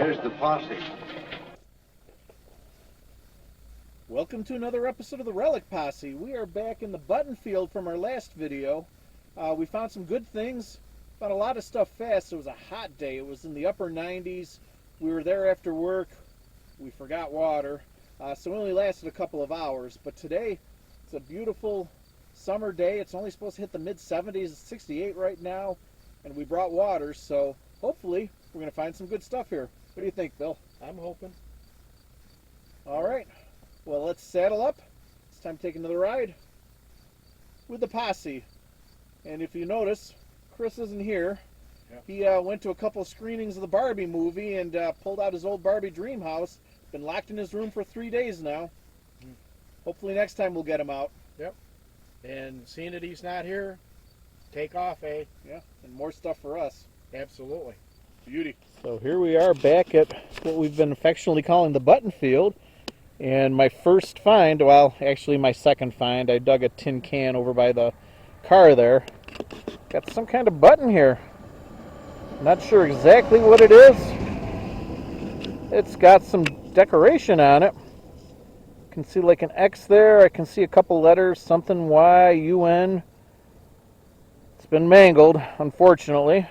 There's the posse. Welcome to another episode of the Relic Posse. We are back in the Buttonfield from our last video. We found some good things, found a lot of stuff fast. It was a hot day. It was in the upper 90s. We were there after work. We forgot water, so it only lasted a couple of hours. But today, it's a beautiful summer day. It's only supposed to hit the mid-70s. It's 68 right now, and we brought water, so hopefully we're going to find some good stuff here. What do you think, Bill? I'm hoping. All right. Well, let's saddle up. It's time to take another ride with the posse. And if you notice, Chris isn't here. Yep. He went to a couple of screenings of the Barbie movie and pulled out his old Barbie dream house. Been locked in his room for 3 days now. Hopefully next time we'll get him out. Yep. And seeing that he's not here, take off, eh? Yeah, and more stuff for us. Absolutely. Beauty. So here we are back at what we've been affectionately calling the Buttonfield. And my first find, well, actually my second find, I dug a tin can over by the car there. Got some kind of button here. Not sure exactly what it is. It's got some decoration on it. You can see like an X there. I can see a couple letters, something Y-U-N. It's been mangled, unfortunately.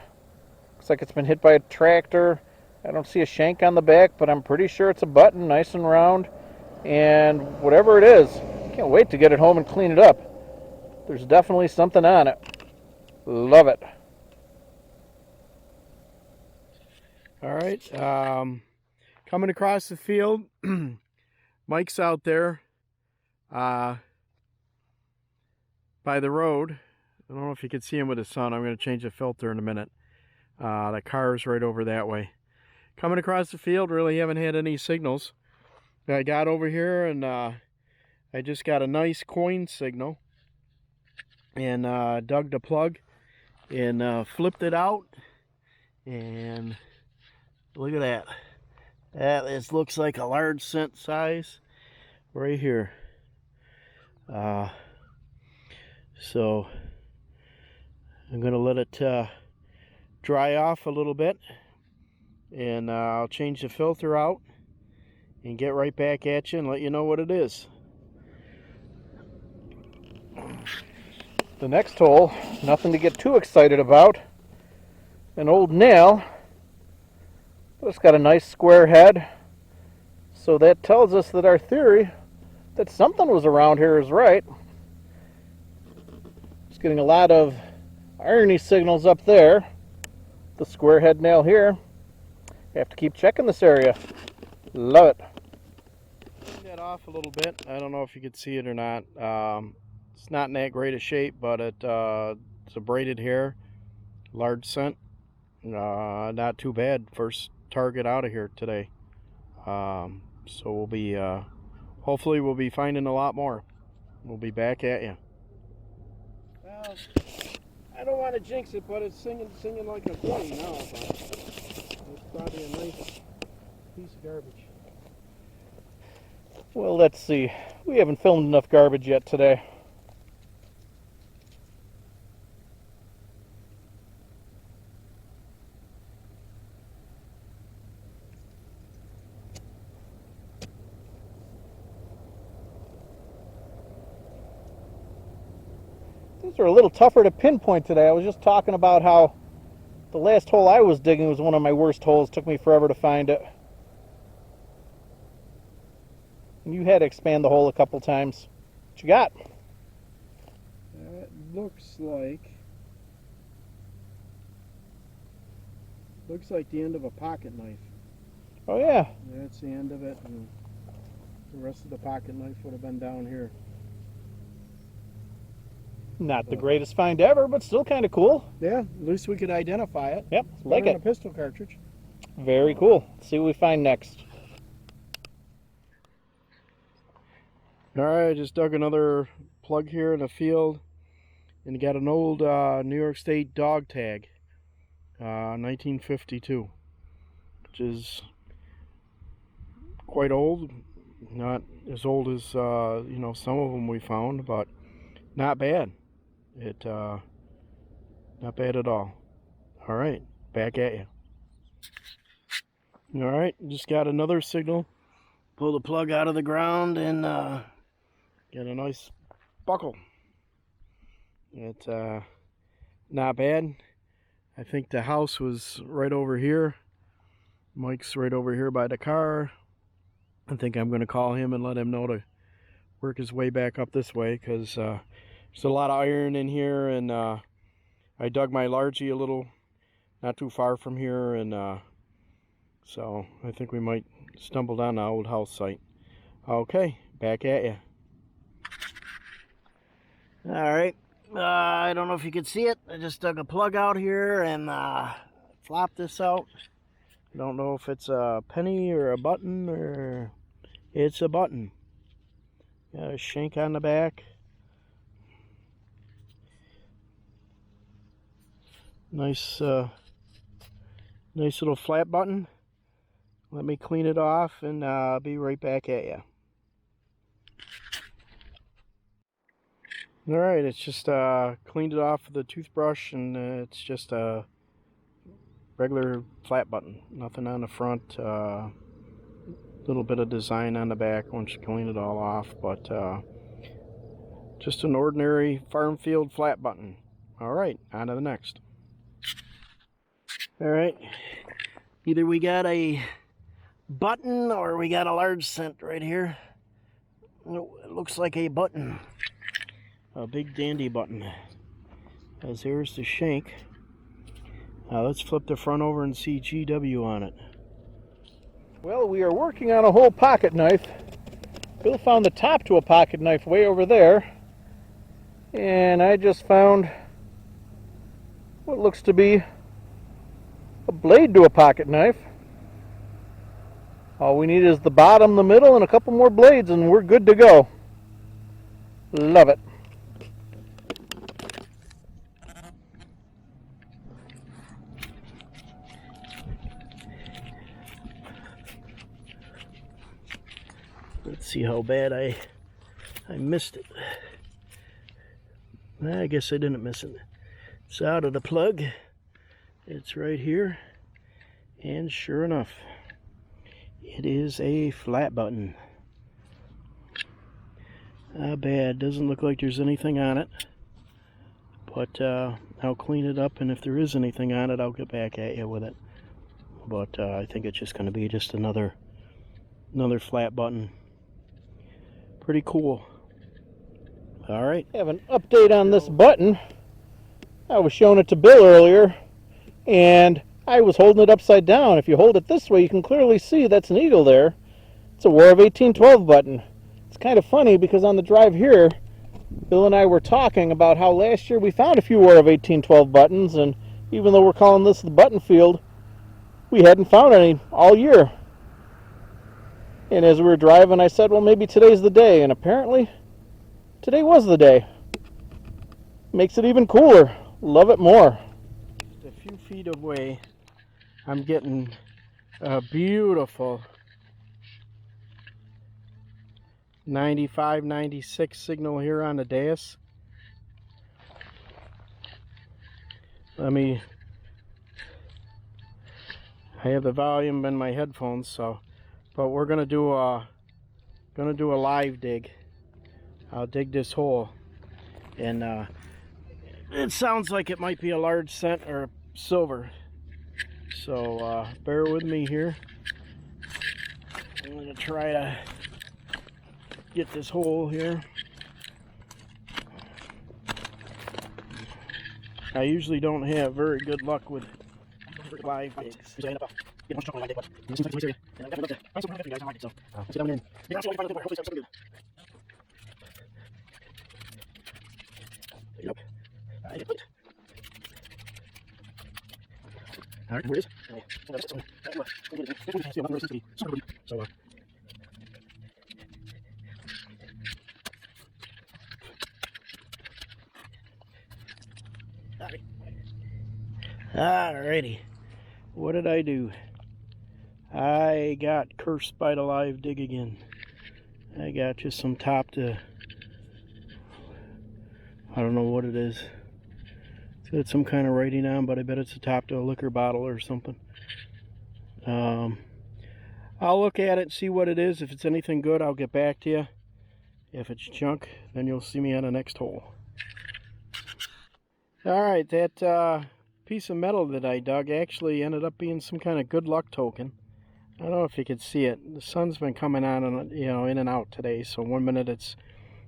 Looks like it's been hit by a tractor. I don't see a shank on the back, but I'm pretty sure it's a button, nice and round. And whatever it is, can't wait to get it home and clean it up. There's definitely something on it. Love it. All right. Coming across the field, Mike's out there by the road. I don't know if you can see him with the sun. I'm going to change the filter in a minute. The car's right over that way. Coming across the field, really haven't had any signals. I got over here and I just got a nice coin signal and dug the plug and flipped it out, and look at that. That looks like a large cent size right here. So I'm gonna let it dry off a little bit, and I'll change the filter out and get right back at you and let you know what it is. The next hole, nothing to get too excited about. An old nail, but it's got a nice square head. So that tells us that our theory that something was around here is right. Just getting a lot of irony signals up there. The square head nail here. Have to keep checking this area. Love it. That off a little bit. I don't know if you could see it or not. It's not in that great a shape, but it's a braided hair, large cent. Not too bad. First target out of here today. So we'll be hopefully we'll be finding a lot more. We'll be back at you. Well, I don't want to jinx it, but it's singing like a coin now. It's probably a nice piece of garbage. Well, let's see. We haven't filmed enough garbage yet today. These are a little tougher to pinpoint today. I was just talking about how the last hole I was digging was one of my worst holes. It took me forever to find it. And you had to expand the hole a couple times. What you got? That looks like the end of a pocket knife. Oh yeah. That's the end of it, and the rest of the pocket knife would have been down here. Not the greatest find ever, but still kind of cool. Yeah, at least we could identify it. Yep, It's like better it. than a pistol cartridge. Very cool. Let's see what we find next. All right, I just dug another plug here in the field, and got an old New York State dog tag, 1952, which is quite old. Not as old as you know, some of them we found, but not bad. Not bad at all. All right, back at you. Alright, just got another signal. Pull the plug out of the ground and get a nice buckle. It's not bad. I think the house was right over here. Mike's right over here by the car. I think I'm going to call him and let him know to work his way back up this way, because there's a lot of iron in here, and I dug my largie a little not too far from here, and so I think we might stumble down the old house site. Okay, back at you. Alright, I don't know if you can see it. I just dug a plug out here and flopped this out. I don't know if it's a penny or a button, or it's a button. Got a shank on the back. Nice nice little flat button. Let me clean it off and I'll be right back at you. Alright, it's just cleaned it off with a toothbrush, and it's just a regular flat button. Nothing on the front. Little bit of design on the back once you clean it all off, but just an ordinary farm field flat button. Alright, on to the next. Alright, either we got a button or we got a large cent right here. It looks like a button. A big dandy button. As here's the shank. Now let's flip the front over and see GW on it. Well, we are working on a whole pocket knife. Bill found the top to a pocket knife way over there. And I just found what looks to be a blade to a pocket knife. All we need is the bottom, the middle, and a couple more blades, and we're good to go. Love it. Let's see how bad I missed it. I guess I didn't miss it. It's out of the plug. It's right here. And sure enough, it is a flat button. Not bad. Doesn't look like there's anything on it. But I'll clean it up, and if there is anything on it, I'll get back at you with it. But I think it's just going to be just another flat button. Pretty cool. Alright. I have an update on this button. I was showing it to Bill earlier, and I was holding it upside down. If you hold it this way, you can clearly see that's an eagle there. It's a War of 1812 button. It's kind of funny because on the drive here, Bill and I were talking about how last year we found a few War of 1812 buttons, and even though we're calling this the Buttonfield, we hadn't found any all year. And as we were driving, I said, well, maybe today's the day. And apparently, today was the day. Makes it even cooler. Love it more. Just a few feet away, I'm getting a beautiful 95, 96 signal here on the dais. I have the volume in my headphones, so. But we're gonna do a live dig. I'll dig this hole, and it sounds like it might be a large cent or silver. So bear with me here. I'm gonna try to get this hole here. I usually don't have very good luck with live digs. Alright, where is it? Alrighty, what did I do? I got cursed by the live dig again. I got just some top to, I don't know what it is. It's got some kind of writing on, but I bet it's a top to a liquor bottle or something. I'll look at it, see what it is. If it's anything good, I'll get back to you. If it's junk, then you'll see me on the next hole. Alright, that piece of metal that I dug actually ended up being some kind of good luck token. I don't know if you can see it. The sun's been coming on and, in and out today, so 1 minute it's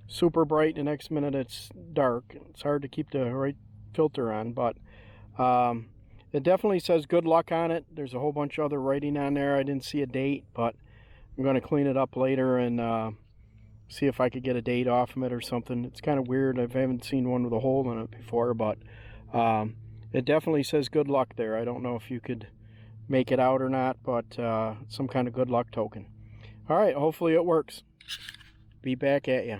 super bright, the next minute it's dark. It's hard to keep the right filter on, but it definitely says good luck on it. There's a whole bunch of other writing on there. I didn't see a date, but I'm going to clean it up later and see if I could get a date off of it or something. It's kind of weird. I haven't seen one with a hole in it before, but it definitely says good luck there. I don't know if you could make it out or not, but some kind of good luck token. All right, hopefully it works. Be back at you.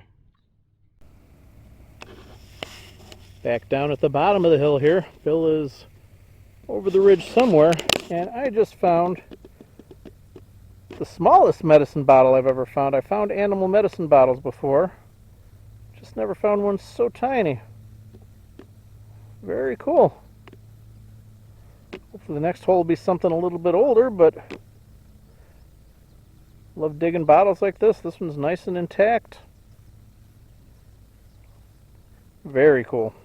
Back down at the bottom of the hill here. Bill is over the ridge somewhere, and I just found the smallest medicine bottle I've ever found. I found animal medicine bottles before, just never found one so tiny. Very cool. Hopefully the next hole will be something a little bit older, but love digging bottles like this. This one's nice and intact. Very cool.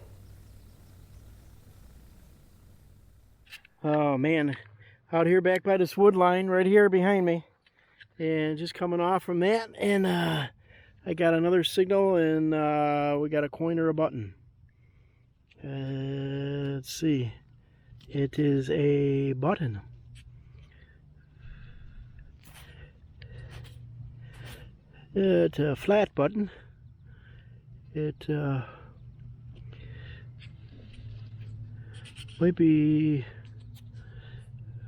Oh man, out here back by this wood line right here behind me, and just coming off from that, and I got another signal, and we got a coin or a button. Let's see. It is a button. It's a flat button. It might be,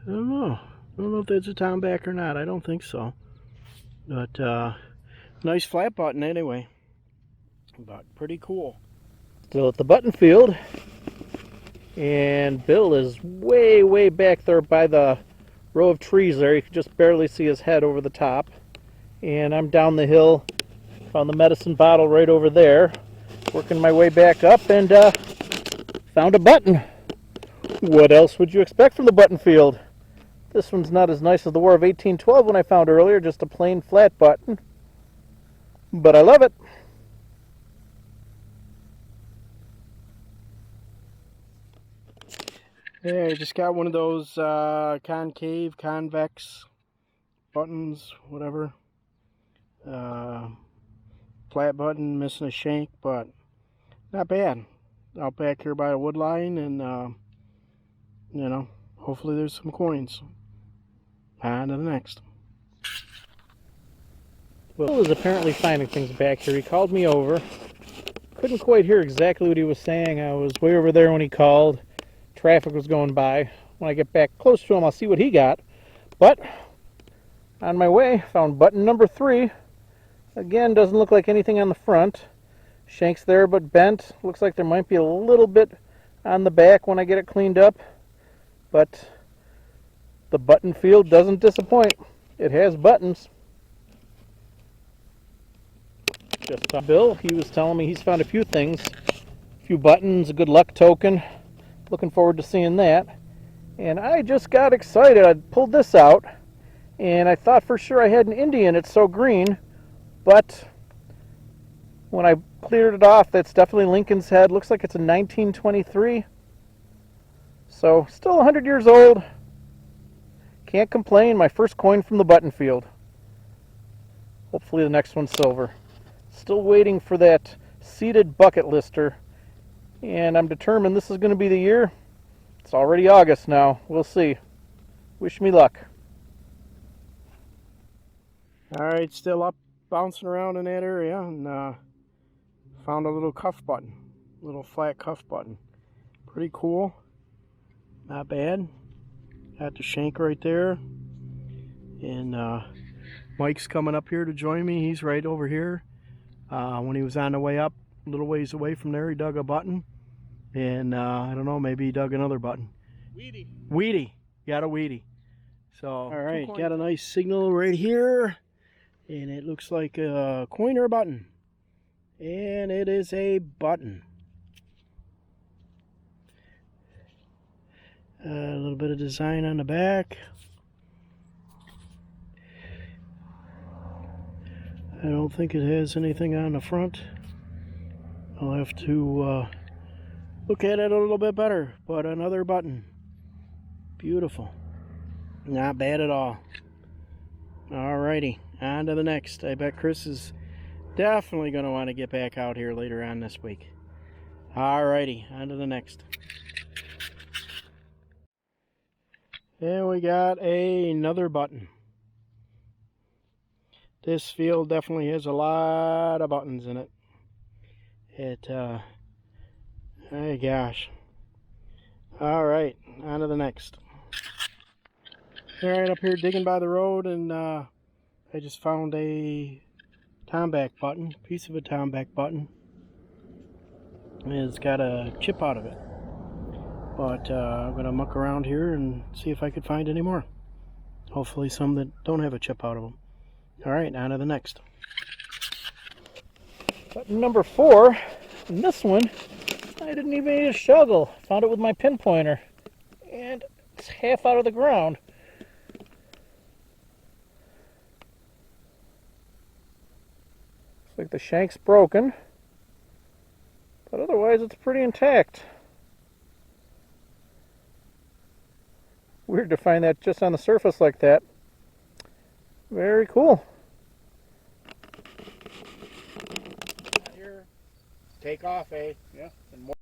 I don't know. I don't know if that's a tomback or not. I don't think so. But nice flat button anyway. But pretty cool. Still at the Buttonfield, and Bill is way back there by the row of trees there. You can just barely see his head over the top. And I'm down the hill, found the medicine bottle right over there, working my way back up, and found a button. What else would you expect from the Buttonfield? This one's not as nice as the War of 1812 one I found earlier, just a plain flat button. But I love it. Yeah, I just got one of those concave, convex buttons, whatever. Flat button, missing a shank, but not bad. Out back here by the wood line, and hopefully there's some coins. On to the next. Bill is apparently finding things back here. He called me over. Couldn't quite hear exactly what he was saying. I was way over there when he called. Traffic was going by. When I get back close to him, I'll see what he got. But on my way, found button number 3. Again, doesn't look like anything on the front. Shank's there but bent. Looks like there might be a little bit on the back when I get it cleaned up. But the Buttonfield doesn't disappoint. It has buttons. Just saw Bill. He was telling me he's found a few things. A few buttons, a good luck token. Looking forward to seeing that. And I just got excited. I pulled this out, and I thought for sure I had an Indian. It's so green. But when I cleared it off, that's definitely Lincoln's head. Looks like it's a 1923. So still 100 years old. Can't complain. My first coin from the Buttonfield. Hopefully the next one's silver. Still waiting for that seated bucket lister. And I'm determined this is going to be the year. It's already August now. We'll see. Wish me luck. Alright, still up, bouncing around in that area, and found a little cuff button. Little flat cuff button. Pretty cool. Not bad. Got the shank right there. And Mike's coming up here to join me. He's right over here. When he was on the way up, a little ways away from there, he dug a button. And I don't know, maybe he dug another button. Weedy. Got a weedy. So, alright, got a nice signal right here. And it looks like a coin or a button. And it is a button. A little bit of design on the back. I don't think it has anything on the front. I'll have to look at it a little bit better, but another button. Beautiful. Not bad at all. Alrighty, on to the next. I bet Chris is definitely going to want to get back out here later on this week. Alrighty, on to the next. And we got another button. This field definitely has a lot of buttons in it. Oh gosh. Alright, on to the next. Alright, up here digging by the road, and I just found a tomback button, piece of a tomback button. It's got a chip out of it. But I'm going to muck around here and see if I could find any more. Hopefully some that don't have a chip out of them. Alright, on to the next. Button number 4, and this one, I didn't even need a shovel. Found it with my pinpointer, and it's half out of the ground. Looks like the shank's broken, but otherwise it's pretty intact. Weird to find that just on the surface like that. Very cool. Here, take off, eh? Yeah. And more